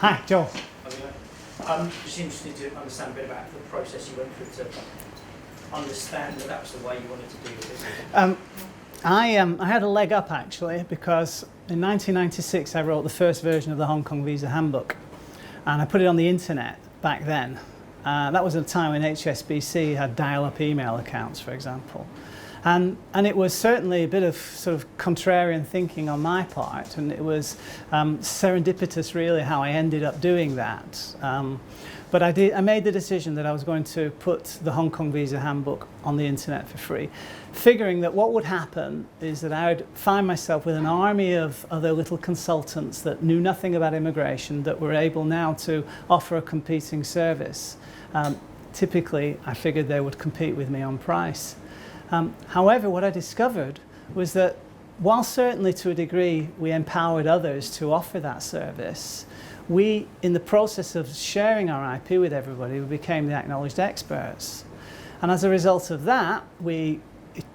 Hi, Joel. I'm just interested to understand a bit about the process you went through to understand that was the way you wanted to do your business. I had a leg up actually, because in 1996 I wrote the first version of the Hong Kong Visa Handbook, and I put it on the internet back then. That was at a time when HSBC had dial-up email accounts, for example. And it was certainly a bit of sort of contrarian thinking on my part, and it was serendipitous really how I ended up doing that. But I made the decision that I was going to put the Hong Kong Visa Handbook on the internet for free, figuring that what would happen is that I would find myself with an army of other little consultants that knew nothing about immigration that were able now to offer a competing service. Typically, I figured they would compete with me on price. However, what I discovered was that while certainly to a degree we empowered others to offer that service, we, in the process of sharing our IP with everybody, we became the acknowledged experts. And as a result of that, we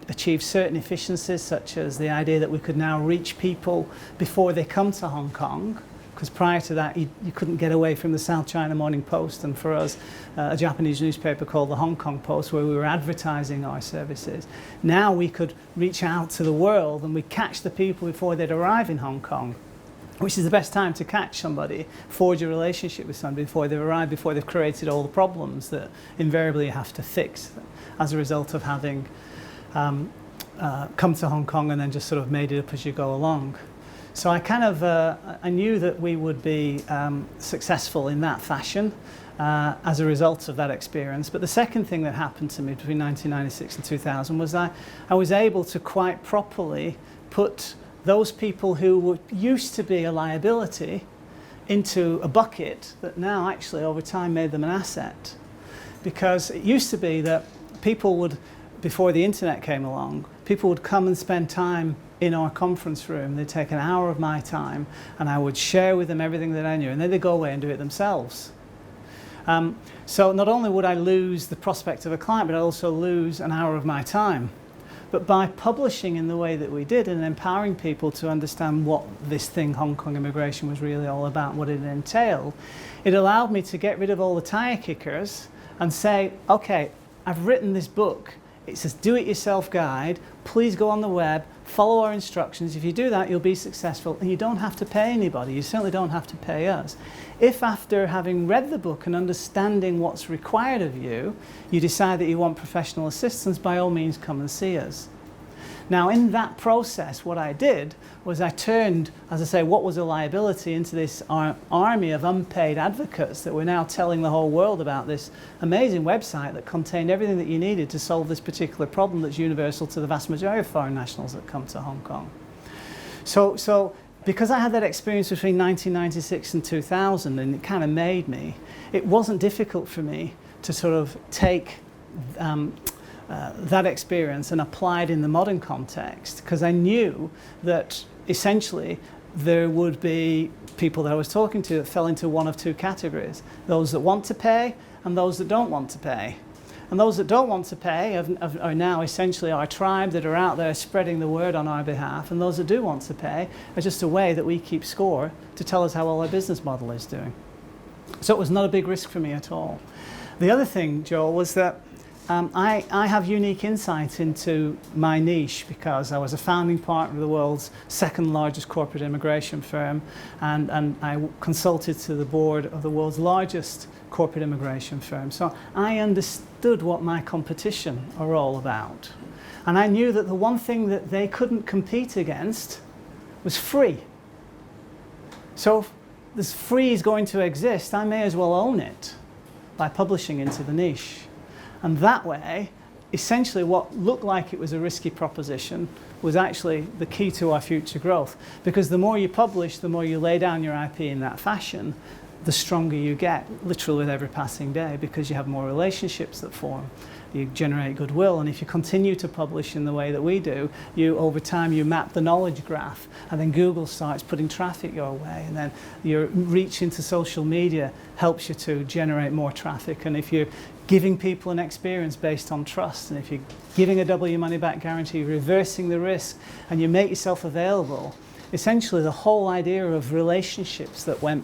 achieved certain efficiencies, such as the idea that we could now reach people before they come to Hong Kong, because prior to that you couldn't get away from the South China Morning Post, and for us a Japanese newspaper called the Hong Kong Post, where we were advertising our services. Now we could reach out to the world and we catch the people before they'd arrive in Hong Kong, which is the best time to catch somebody, forge a relationship with somebody before they've arrived, before they've created all the problems that invariably you have to fix as a result of having come to Hong Kong and then just sort of made it up as you go along. So I kind of, I knew that we would be successful in that fashion as a result of that experience. But the second thing that happened to me between 1996 and 2000 was I was able to quite properly put those people who used to be a liability into a bucket that now actually over time made them an asset. Because it used to be that people would, before the internet came along, people would come and spend time in our conference room. They'd take an hour of my time and I would share with them everything that I knew, and then they'd go away and do it themselves. So not only would I lose the prospect of a client, but I'd also lose an hour of my time. But by publishing in the way that we did and empowering people to understand what this thing, Hong Kong immigration, was really all about, what it entailed, it allowed me to get rid of all the tire kickers and say, okay, I've written this book. It's a do-it-yourself guide. Please go on the web, follow our instructions. If you do that, you'll be successful, and you don't have to pay anybody. You certainly don't have to pay us. If after having read the book and understanding what's required of you, you decide that you want professional assistance, by all means come and see us. Now, in that process, what I did was I turned, as I say, what was a liability into this army of unpaid advocates that were now telling the whole world about this amazing website that contained everything that you needed to solve this particular problem that's universal to the vast majority of foreign nationals that come to Hong Kong. So because I had that experience between 1996 and 2000, and it kind of made me, it wasn't difficult for me to sort of take that experience and apply it in the modern context, because I knew that essentially there would be people that I was talking to that fell into one of two categories: those that want to pay and those that don't want to pay. And those that don't want to pay are now essentially our tribe that are out there spreading the word on our behalf, and those that do want to pay are just a way that we keep score to tell us how well our business model is doing. So it was not a big risk for me at all. The other thing, Joel, was that I have unique insight into my niche, because I was a founding partner of the world's second largest corporate immigration firm, and I consulted to the board of the world's largest corporate immigration firm. So I understood what my competition are all about. And I knew that the one thing that they couldn't compete against was free. So if this free is going to exist, I may as well own it by publishing into the niche. And that way, essentially what looked like it was a risky proposition was actually the key to our future growth. Because the more you publish, the more you lay down your IP in that fashion, the stronger you get, literally with every passing day, because you have more relationships that form. You generate goodwill, and if you continue to publish in the way that we do, over time you map the knowledge graph, and then Google starts putting traffic your way, and then your reach into social media helps you to generate more traffic. And if you're giving people an experience based on trust, and if you're giving a double your money back guarantee, reversing the risk, and you make yourself available, essentially the whole idea of relationships that went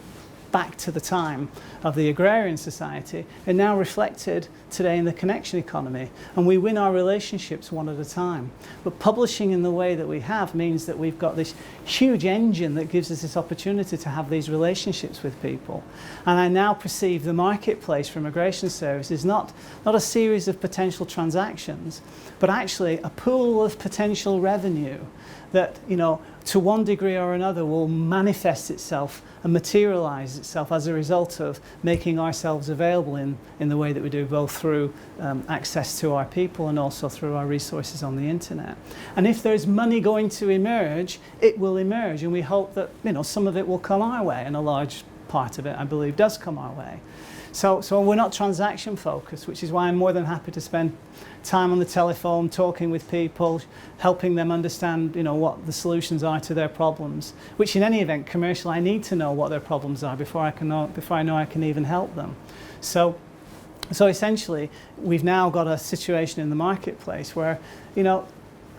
back to the time of the agrarian society are now reflected today in the connection economy, and we win our relationships one at a time. But publishing in the way that we have means that we've got this huge engine that gives us this opportunity to have these relationships with people. And I now perceive the marketplace for immigration services not a series of potential transactions, but actually a pool of potential revenue that, you know, to one degree or another will manifest itself and materialize itself as a result of making ourselves available in the way that we do, both through access to our people and also through our resources on the internet. And if there's money going to emerge, it will emerge, and we hope that, you know, some of it will come our way, and a large part of it, I believe, does come our way. So we're not transaction focused, which is why I'm more than happy to spend time on the telephone talking with people, helping them understand, you know, what the solutions are to their problems, which in any event, commercial, I need to know what their problems are before I know I can even help them. So essentially, we've now got a situation in the marketplace where, you know,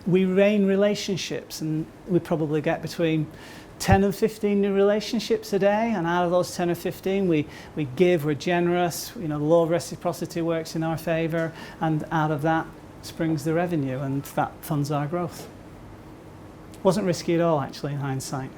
we reign relationships, and we probably get between 10 and 15 new relationships a day, and out of those 10 or 15 we give, we're generous, you know, the law of reciprocity works in our favour, and out of that springs the revenue, and that funds our growth. Wasn't risky at all, actually, in hindsight.